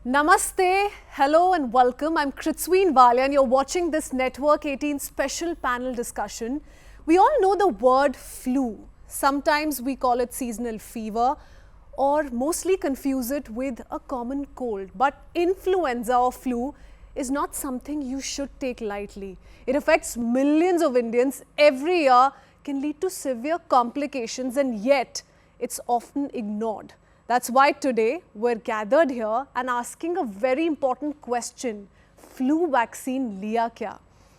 Namaste, hello and welcome. I'm Kritsween Valia and you're watching this Network 18 special panel discussion. We all know the word flu. Sometimes we call it seasonal fever or mostly confuse it with a common cold. But influenza or flu is not something you should take lightly. It affects millions of Indians every year, can lead to severe complications, and yet it's often ignored. That's why today we're gathered here and asking a very important question. Flu vaccine liya kya?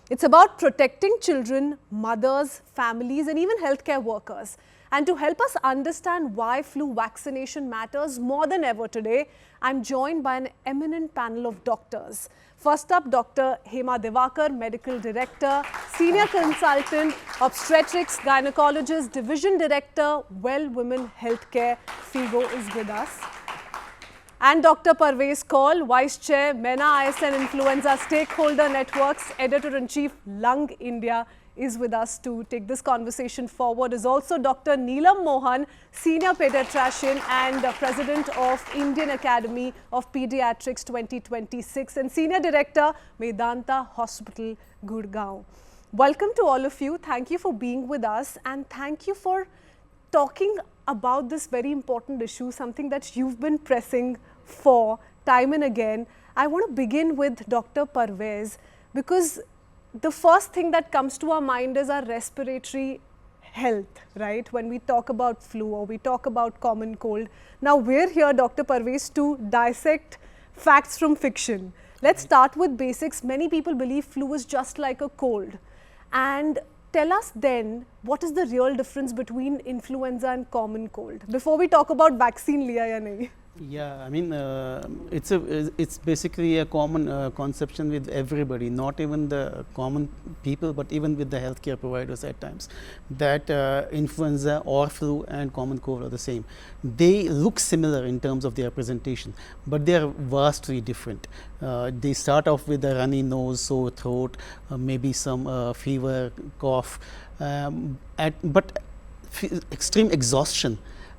It's about protecting children, mothers, families and even healthcare workers. And to help us understand why flu vaccination matters more than ever today, I'm joined by an eminent panel of doctors. First up, Dr. Hema Divakar, Medical Director, Senior Consultant, Obstetrics, Gynecologist, Division Director, Well Women Healthcare, FIGO is with us. And Dr. Parvez Kaul, Vice Chair, MENA ISN Influenza Stakeholder Networks, Editor-in-Chief, Lung India, is with us to take this conversation forward. Is also Dr. Neelam Mohan, Senior Pediatrician and President of Indian Academy of Pediatrics 2026 and Senior Director, Medanta Hospital, Gurgaon. Welcome to all of you. Thank you for being with us and thank you for talking about this very important issue, something that you've been pressing for time and again. I want to begin with Dr. Parvez because the first thing that comes to our mind is our respiratory health, right? When we talk about flu or we talk about common cold. Now we're here, Dr. Parvez, to dissect facts from fiction. Let's start with basics. Many people believe flu is just like a cold. And tell us then, what is the real difference between influenza and common cold? Before we talk about vaccine liya ya nahi. Yeah, I mean, it's basically a common conception with everybody, not even the common people, but even with the healthcare providers at times, that influenza or flu and common cold are the same. They look similar in terms of their presentation, but they are vastly different. They start off with a runny nose, sore throat, maybe some fever, cough, but extreme exhaustion.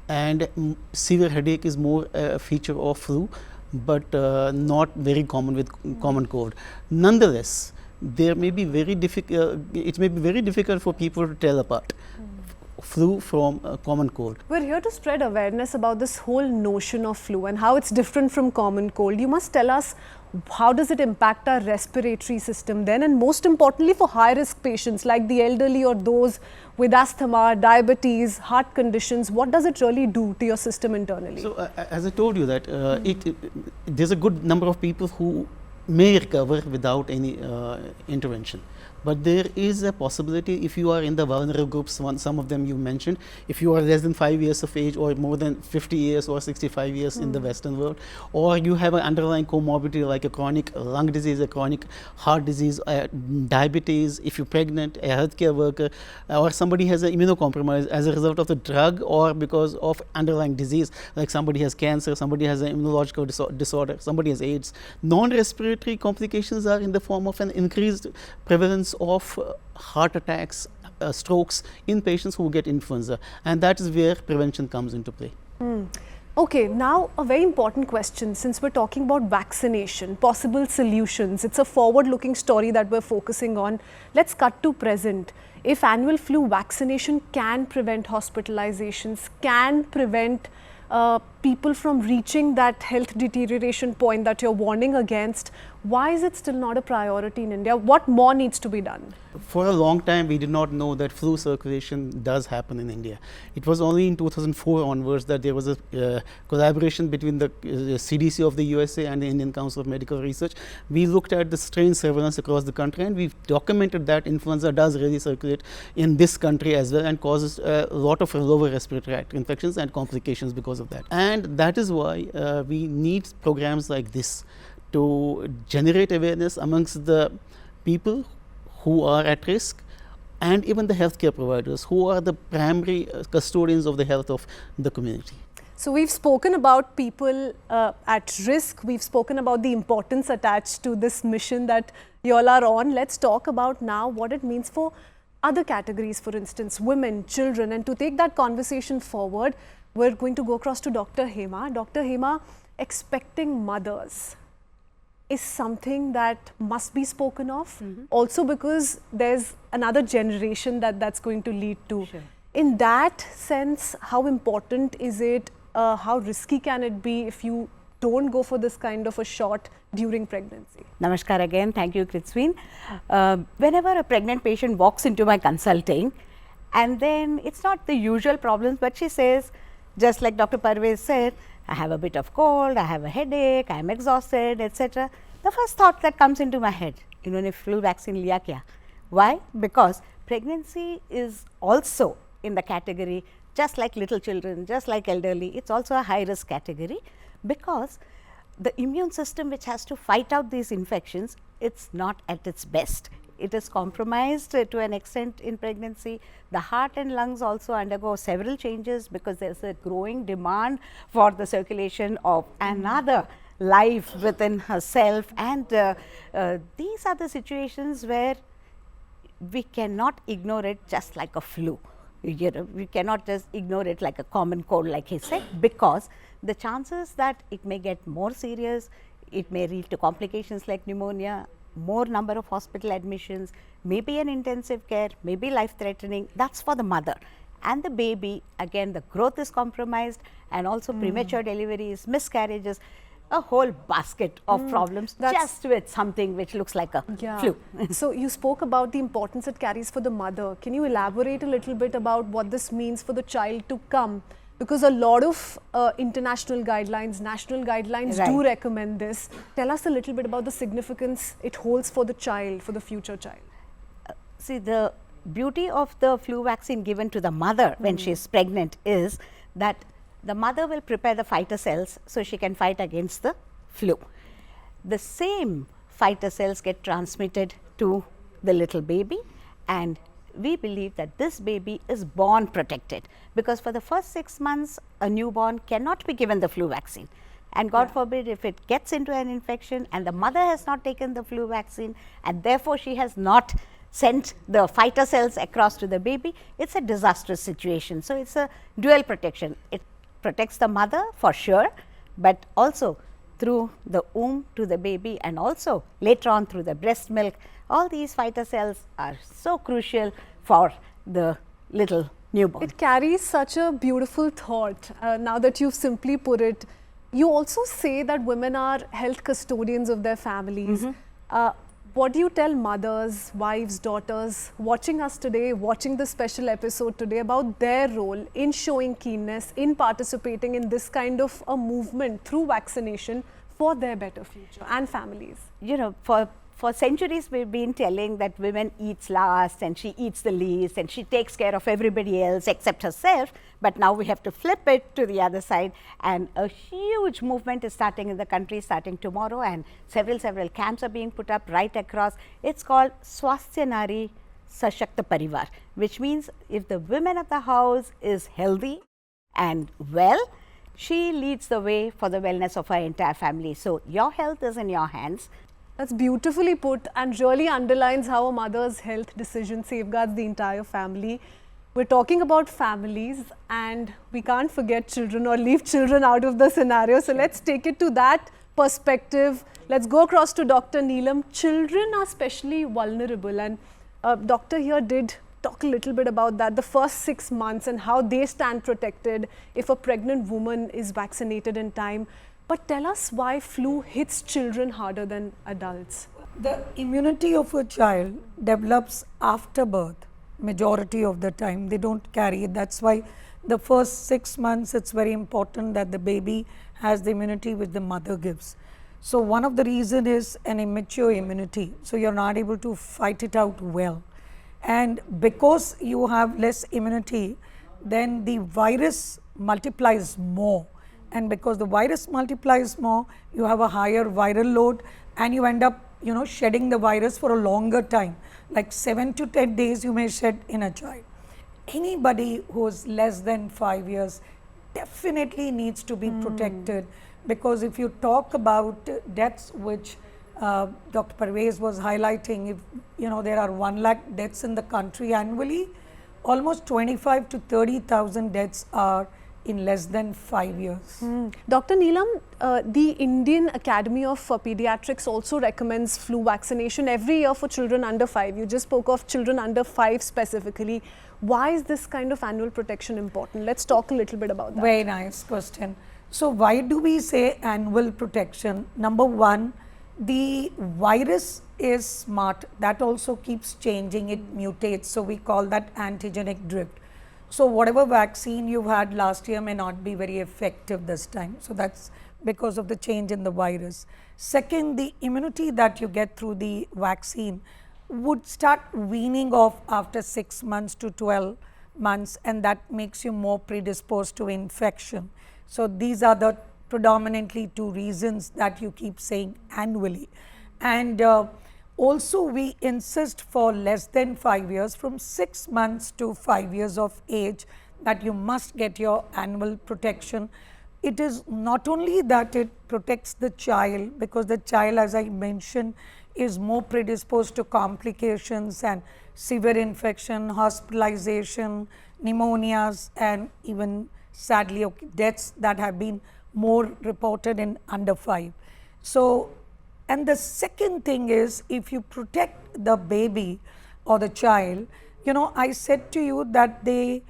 And severe headache is more a feature of flu, but not very common with common cold. Nonetheless, there may be very difficult. It may be very difficult for people to tell apart flu from common cold. We're here to spread awareness about this whole notion of flu and how it's different from common cold. You must tell us, how does it impact our respiratory system then, and most importantly for high risk patients like the elderly or those with asthma, diabetes, heart conditions, what does it really do to your system internally? So as I told you that there's a good number of people who may recover without any intervention. But there is a possibility if you are in the vulnerable groups, some of them you mentioned, if you are less than 5 years of age or more than 50 years or 65 years in the Western world, or you have an underlying comorbidity like a chronic lung disease, a chronic heart disease, diabetes, if you're pregnant, a healthcare worker, or somebody has an immunocompromise as a result of the drug or because of underlying disease, like somebody has cancer, somebody has an immunological disorder, somebody has AIDS. Non-respiratory complications are in the form of an increased prevalence of heart attacks, strokes in patients who get influenza, and that is where prevention comes into play. Okay, now a very important question, since we're talking about vaccination, possible solutions, it's a forward-looking story that we're focusing on. Let's cut to present. If annual flu vaccination can prevent hospitalizations, can prevent people from reaching that health deterioration point that you're warning against, why is it still not a priority in India? What more needs to be done? For a long time, we did not know that flu circulation does happen in India. It was only in 2004 onwards that there was a collaboration between the CDC of the USA and the Indian Council of Medical Research. We looked at the strain surveillance across the country and we've documented that influenza does really circulate in this country as well and causes a lot of lower respiratory tract infections and complications because of that. And that is why we need programs like this to generate awareness amongst the people who are at risk and even the healthcare providers who are the primary custodians of the health of the community. So we've spoken about people at risk, we've spoken about the importance attached to this mission that you all are on. Let's talk about now what it means for other categories, for instance, women, children, and to take that conversation forward, we're going to go across to Dr. Hema. Dr. Hema, expecting mothers is something that must be spoken of, also because there's another generation that's going to lead to. Sure. In that sense, how important is it? How risky can it be if you don't go for this kind of a shot during pregnancy? Namaskar again. Thank you, Kritsween. Whenever a pregnant patient walks into my consulting, and then it's not the usual problems, but she says, just like Dr. Parvez said, I have a bit of cold, I have a headache, I am exhausted, etc. The first thought that comes into my head, इन्होंने flu vaccine लिया क्या? Why? Because pregnancy is also in the category, just like little children, just like elderly, it's also a high risk category, because the immune system which has to fight out these infections, it's not at its best. It is compromised to an extent in pregnancy. The heart and lungs also undergo several changes because there is a growing demand for the circulation of another life within herself, and these are the situations where we cannot ignore it just like a flu. You know, we cannot just ignore it like a common cold, like he said, because the chances that it may get more serious, it may lead to complications like pneumonia, more number of hospital admissions, maybe an intensive care, maybe life threatening. That's for the mother. And the baby, again, the growth is compromised, and also premature deliveries, miscarriages, a whole basket of problems just with something which looks like a flu. So you spoke about the importance it carries for the mother. Can you elaborate a little bit about what this means for the child to come? Because a lot of international guidelines, national guidelines do recommend this. Tell us a little bit about the significance it holds for the child, for the future child. See, the beauty of the flu vaccine given to the mother when she is pregnant is that the mother will prepare the fighter cells so she can fight against the flu. The same fighter cells get transmitted to the little baby, and we believe that this baby is born protected, because for the first 6 months a newborn cannot be given the flu vaccine, and God forbid if it gets into an infection and the mother has not taken the flu vaccine and therefore she has not sent the fighter cells across to the baby, it's a disastrous situation. So it's a dual protection. It protects the mother for sure, but also through the womb to the baby, and also later on through the breast milk. All these fighter cells are so crucial for the little newborn. It carries such a beautiful thought. Now that you've simply put it, you also say that women are health custodians of their families. What do you tell mothers, wives, daughters watching us today, watching this special episode today, about their role in showing keenness, in participating in this kind of a movement through vaccination for their better future and families? You know, for centuries we've been telling that women eats last and she eats the least and she takes care of everybody else except herself, but now we have to flip it to the other side, and a huge movement is starting in the country starting tomorrow, and several camps are being put up right across. It's called Swasthya Nari Sashakta Parivar, which means if the women of the house is healthy and well, she leads the way for the wellness of her entire family. So your health is in your hands. That's beautifully put, and really underlines how a mother's health decision safeguards the entire family. We're talking about families, and we can't forget children or leave children out of the scenario. So let's take it to that perspective. Let's go across to Dr. Neelam. Children are especially vulnerable, and doctor here did talk a little bit about that, the first 6 months and how they stand protected if a pregnant woman is vaccinated in time. But tell us why flu hits children harder than adults. The immunity of a child develops after birth, majority of the time. They don't carry it. That's why the first 6 months it's very important that the baby has the immunity which the mother gives. So one of the reason is an immature immunity. So you're not able to fight it out well. And because you have less immunity, then the virus multiplies more. And because the virus multiplies more, you have a higher viral load, and you end up, you know, shedding the virus for a longer time, like 7 to 10 days you may shed in a child. Anybody who is less than 5 years definitely needs to be protected, because if you talk about deaths which Dr. Parvez was highlighting, if you know there are 1 lakh deaths in the country annually, almost 25 to 30,000 deaths are in less than 5 years. Dr. Neelam, the Indian Academy of Pediatrics also recommends flu vaccination every year for children under 5. You just spoke of children under 5 specifically. Why is this kind of annual protection important? Let's talk a little bit about that. Very nice question. So why do we say annual protection? Number one, the virus is smart. That also keeps changing. It mutates. So we call that antigenic drift. So whatever vaccine you had last year may not be very effective this time. So that's because of the change in the virus. Second, the immunity that you get through the vaccine would start weaning off after 6 months to 12 months, and that makes you more predisposed to infection. So these are the predominantly two reasons that you keep saying annually. And also we insist for less than 5 years, from 6 months to 5 years of age, that you must get your annual protection. It is not only that it protects the child, because the child, as I mentioned, is more predisposed to complications and severe infection, hospitalization, pneumonias, and even sadly deaths that have been more reported in under 5. So, and the second thing is, if you protect the baby or the child, you know, I said to you that they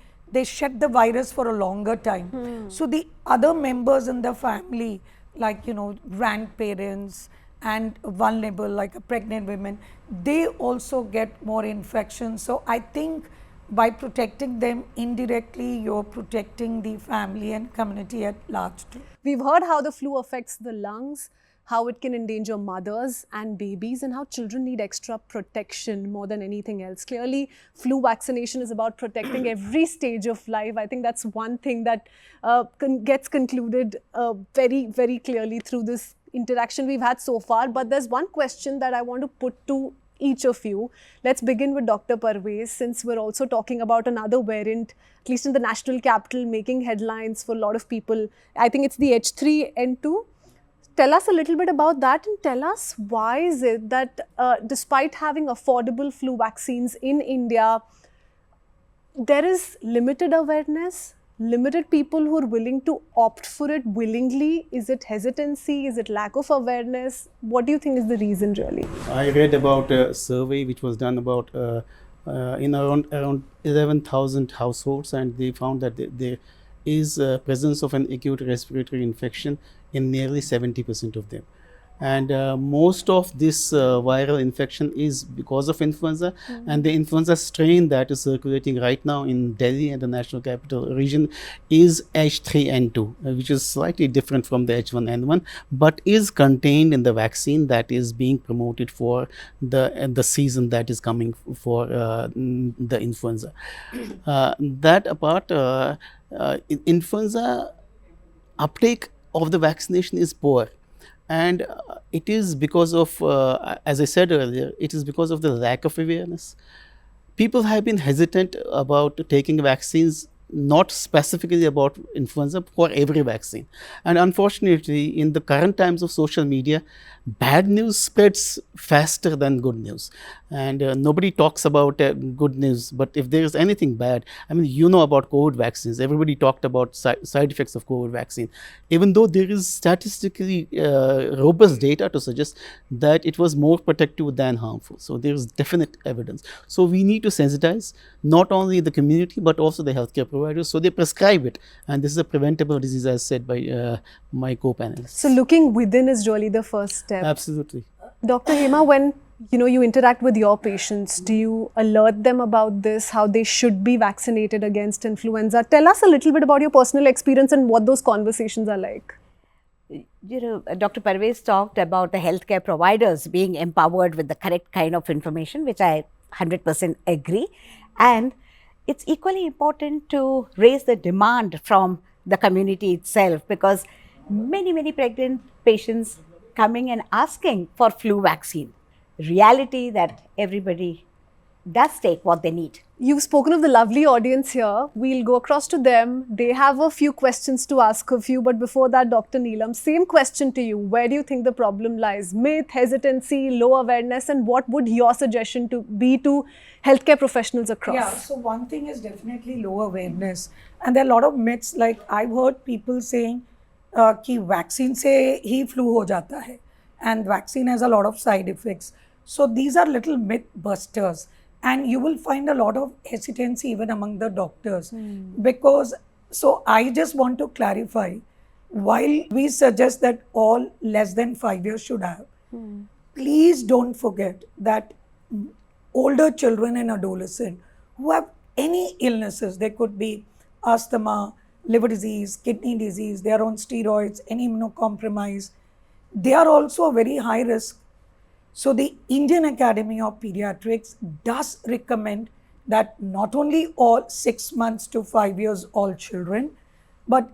shed the virus for a longer time. So the other members in the family, like, you know, grandparents and vulnerable, like a pregnant women, they also get more infections. So I think by protecting them indirectly, you're protecting the family and community at large too. We've heard how the flu affects the lungs, how it can endanger mothers and babies, and how children need extra protection more than anything else. Clearly, flu vaccination is about protecting every stage of life. I think that's one thing that gets concluded very, very clearly through this interaction we've had so far. But there's one question that I want to put to each of you. Let's begin with Dr. Parvez, since we're also talking about another variant, at least in the national capital, making headlines for a lot of people. I think it's the H3N2. Tell us a little bit about that, and tell us why is it that despite having affordable flu vaccines in India, there is limited awareness, limited people who are willing to opt for it willingly. Is it hesitancy? Is it lack of awareness? What do you think is the reason really? I read about a survey which was done about in around 11,000 households, and they found that there is presence of an acute respiratory infection in nearly 70% of them. And most of this viral infection is because of influenza, and the influenza strain that is circulating right now in Delhi and the national capital region is H3N2, which is slightly different from the H1N1, but is contained in the vaccine that is being promoted for the season that is coming for the influenza. That apart, influenza uptake of the vaccination is poor. And it is because of, as I said earlier, it is because of the lack of awareness. People have been hesitant about taking vaccines, not specifically about influenza, for every vaccine. And unfortunately, in the current times of social media, bad news spreads faster than good news. And nobody talks about good news, but if there is anything bad, I mean, you know about COVID vaccines. Everybody talked about side effects of COVID vaccine, even though there is statistically robust data to suggest that it was more protective than harmful. So there is definite evidence. So we need to sensitize not only the community, but also the healthcare providers, so they prescribe it. And this is a preventable disease, as said by my co-panelists. So looking within is really the first step. Absolutely. Dr. Hema, when you interact with your patients, do you alert them about this, how they should be vaccinated against influenza? Tell us a little bit about your personal experience and what those conversations are like. You know, Dr. Parvez talked about the healthcare providers being empowered with the correct kind of information, which I 100% agree. And it's equally important to raise the demand from the community itself, because many pregnant patients coming and asking for flu vaccine. Reality that everybody does take what they need. You've spoken of the lovely audience here. We'll go across to them. They have a few questions to ask of you. But before that, Dr. Neelam, same question to you. Where do you think the problem lies? Myth, hesitancy, low awareness, and what would your suggestion to be to healthcare professionals across? Yeah, so one thing is definitely low awareness. And there are a lot of myths, like I've heard people saying कि vaccine से ही flu हो जाता है. And vaccine has a lot of side effects. So these are little myth busters. And you will find a lot of hesitancy even among the doctors. Because, so I just want to clarify, while we suggest that all less than 5 years should have, please don't forget that older children and adolescents who have any illnesses, they could be asthma, liver disease, kidney disease, they are on steroids, any immunocompromised, they are also a very high risk. So the Indian Academy of Pediatrics does recommend that not only all 6 months to 5 years old children, but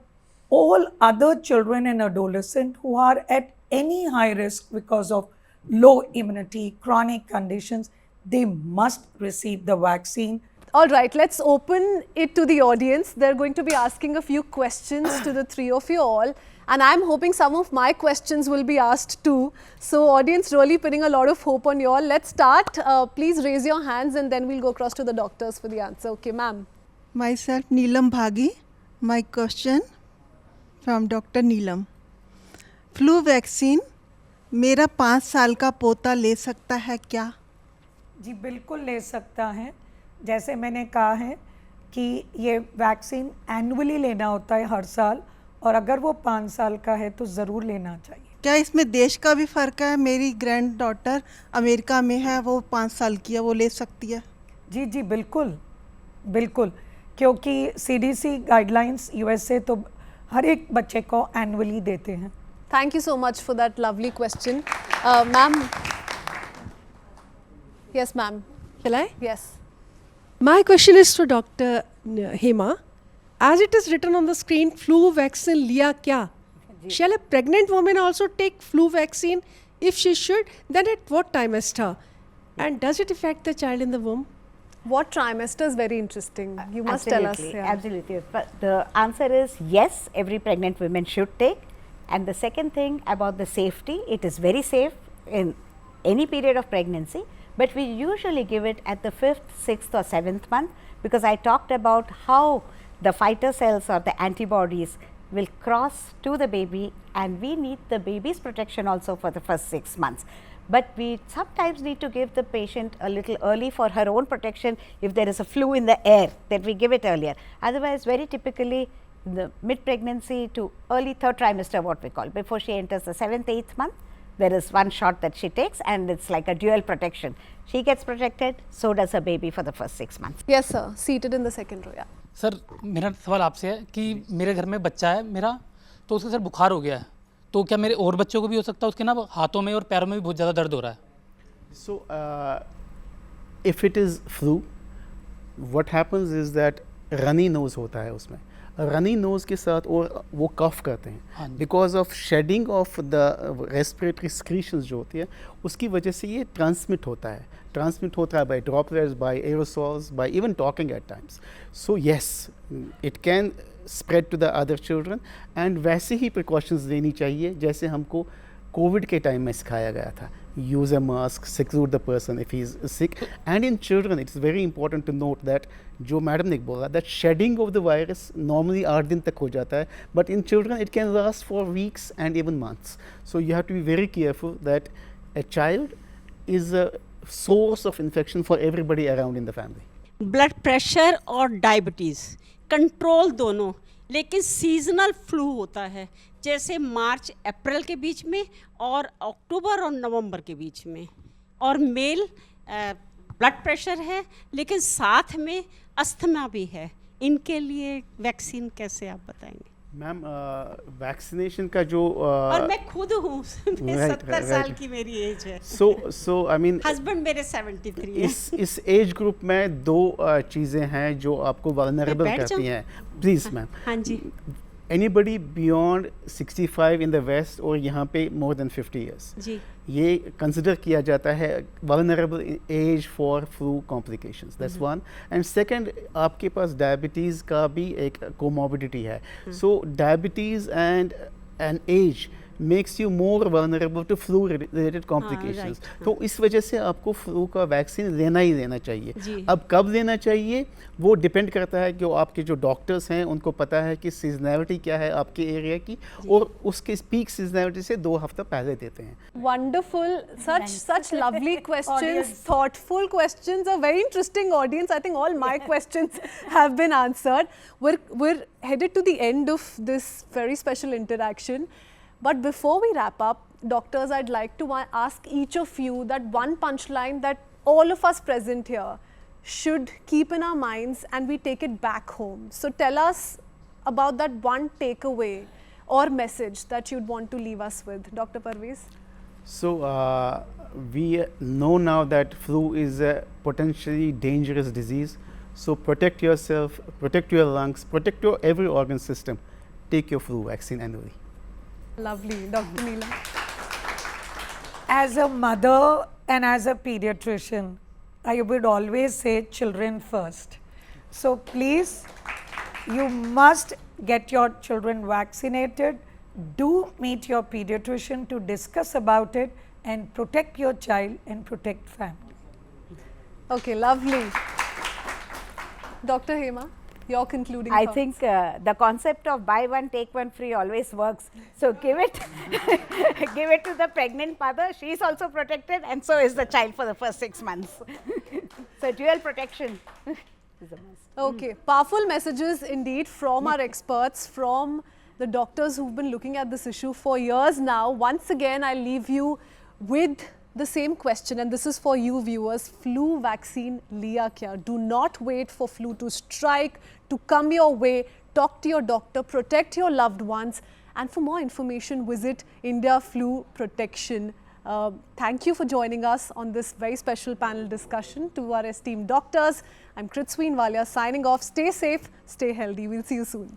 all other children and adolescents who are at any high risk because of low immunity, chronic conditions, they must receive the vaccine. All right, let's open it to the audience. They're going to be asking a few questions to the three of you all. And I'm hoping some of my questions will be asked too. So audience, really putting a lot of hope on you all. Let's start. Please raise your hands and then we'll go across to the doctors for the answer. Okay, ma'am. Myself, Neelam Bhagi. My question from Dr. Neelam. Flu vaccine, मेरा 5 साल का पोता ले सकता है क्या? जी बिल्कुल ले सकता है. जैसे मैंने कहा है कि ये वैक्सीन एनुअली लेना होता है हर साल, और अगर वो 5 साल का है तो ज़रूर लेना चाहिए. क्या इसमें देश का भी फ़र्क है? मेरी ग्रैंड डॉटर अमेरिका में है, वो 5 साल की है, वो ले सकती है? जी जी बिल्कुल बिल्कुल, क्योंकि CDC गाइडलाइंस USA तो हर एक बच्चे को एनुअली देते हैं. Thank you so much for that lovely question. Ma'am. Yes, ma'am. Shall I? Yes. My question is to Dr. Hema. As it is written on the screen, flu vaccine liya kya? Shall a pregnant woman also take flu vaccine? If she should, then at what trimester? And does it affect the child in the womb? What trimester is very interesting. You must tell us. Absolutely, absolutely. But the answer is yes, every pregnant woman should take. And the second thing about the safety, it is very safe in any period of pregnancy, but we usually give it at the 5th, 6th or 7th month, because I talked about how the fighter cells or the antibodies will cross to the baby, and we need the baby's protection also for the first 6 months. But we sometimes need to give the patient a little early for her own protection if there is a flu in the air, that we give it earlier. Otherwise, very typically the mid-pregnancy to early 3rd trimester, what we call, before she enters the 7th, 8th month, there is one shot that she takes, and it's like a dual protection. She gets protected, so does her baby for the first 6 months. Yes, sir. Seated in the second row. Yeah. Sir मेरा सवाल आपसे है कि मेरे घर में बच्चा है मेरा, तो उसके सर बुखार हो गया है, तो क्या मेरे और बच्चों को भी हो सकता है? उसके ना हाथों में और पैरों में भी बहुत ज़्यादा दर्द हो रहा है. So, if it is flu, what happens is that runny nose होता है उसमें. रनी नोज के साथ और वो कफ करते हैं because of shedding of the respiratory secretions जो होती है उसकी वजह से ये ट्रांसमिट होता है by droplets, by aerosols, by even talking at times. So yes, it can spread to the other children, and वैसे ही प्रिकॉशंस लेनी चाहिए जैसे हमको कोविड के टाइम में सिखाया गया था. Use a mask, seclude the person if he is sick. And in children, it's very important to note that, जो मैडम ने बोला, that shedding of the virus normally 8 दिन तक हो जाता है, but in children it can last for weeks and even months. So you have to be very careful that a child is a source of infection for everybody around in the family. Blood pressure और diabetes control दोनों, लेकिन seasonal flu होता है, जैसे मार्च अप्रैल के बीच में और अक्टूबर और नवंबर के बीच में. और मेल ब्लड प्रेशर है लेकिन साथ में अस्थमा भी है, इनके लिए वैक्सीन कैसे आप बताएंगे? मैम, वैक्सीनेशन का जो और मैं खुद हूँ, 70 साल की मेरी एज है. सो आई मीन हस्बैंड मेरे 73 हैं. इस एज ग्रुप में 2 चीज़ें हैं जो आपको वल्नरेबल करती हैं. Please ma'am. हाँ जी. anybody beyond 65 in the West और यहाँ पे more than 50 years. जी ये consider किया जाता है vulnerable age for flu complications. That's one. And second, आपके पास diabetes का भी एक comorbidity है. So diabetes and age makes you more vulnerable to flu related complications. right, तो इस वजह से आपको फ्लू का वैक्सीन लेना ही लेना चाहिए. जी। अब कब लेना चाहिए वो डिपेंड करता है कि आपके जो डॉक्टर्स हैं उनको पता है कि सीजनैलिटी क्या है आपके एरिया की और उसके पीक सीजनैलिटी से 2 हफ्ता पहले देते हैं. Wonderful, such lovely questions, thoughtful questions, a very interesting audience. I think all my questions have been answered. We're headed to the end of this very special interaction. But before we wrap up, doctors, I'd like to ask each of you that one punchline that all of us present here should keep in our minds and we take it back home. So tell us about that one takeaway or message that you'd want to leave us with. Dr. Parvez? So we know now that flu is a potentially dangerous disease. So protect yourself, protect your lungs, protect your every organ system. Take your flu vaccine annually. Lovely. Dr. Neelam? As a mother and as a pediatrician, I would always say children first. So please, you must get your children vaccinated. Do meet your pediatrician to discuss about it and protect your child and protect family. Okay, lovely. Dr. Hema, your concluding I thoughts. think the concept of buy one take one free always works. So give it, give it to the pregnant mother. She is also protected, and so is the child for the first 6 months. So dual protection is a must. Okay, powerful messages indeed from our experts, from the doctors who've been looking at this issue for years now. Once again, I leave you with the same question, and this is for you viewers. Flu vaccine liya kya? Do not wait for flu to strike, to come your way. Talk to your doctor, protect your loved ones, and for more information, visit India Flu Protection. Thank you for joining us on this very special panel discussion. To our esteemed doctors, I'm Kritsween Walia signing off. Stay safe, stay healthy. We'll see you soon.